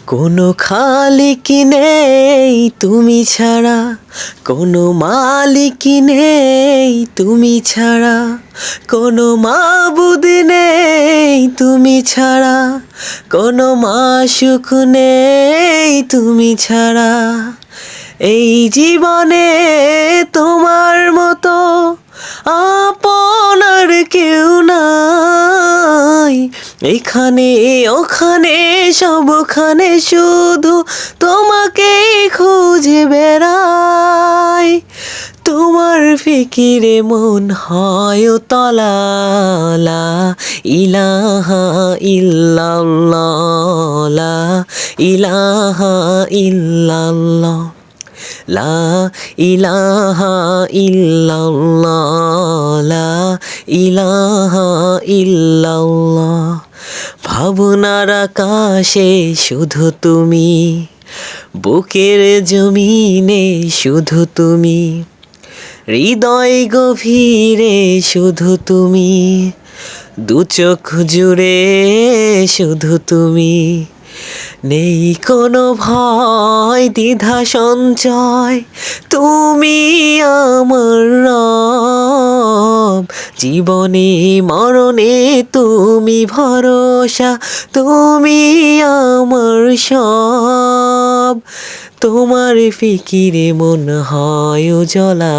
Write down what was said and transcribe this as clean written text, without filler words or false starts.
কোনো খালিক নেই তুমি ছাড়া, কোনো মালিক নেই তুমি ছাড়া, কোনো মাবুদ নেই তুমি ছাড়া, কোনো মাশুক নেই তুমি ছাড়া। এই জীবনে তোমার মতো আপন আর কেউ নাই। এখানে ওখানে সবখানে শুধু তোমাকেই খুঁজে বেড়াই। তোমার ফিকিরে মন হয় উতলা, লা ইলাহা ইল্লাল্লাহ, লা ইলাহা ইল্লাল্লাহ, লা ইলাহা ইল্লাল্লাহ, লা ইলাহা ইল্লাল্লাহ। ভাবনার আকাশে শুধু তুমি, বুকের জমিনে শুধু তুমি, হৃদয় গভীরে শুধু তুমি, দু চোখ জুড়ে শুধু তুমি। নেই কোনো ভয় দ্বিধা সঞ্চয়, তুমি আমার রব। জীবনে মরণে তুমি ভরসা, তুমি আমার সব। তোমার ফিকিরে মন হয় উজালা।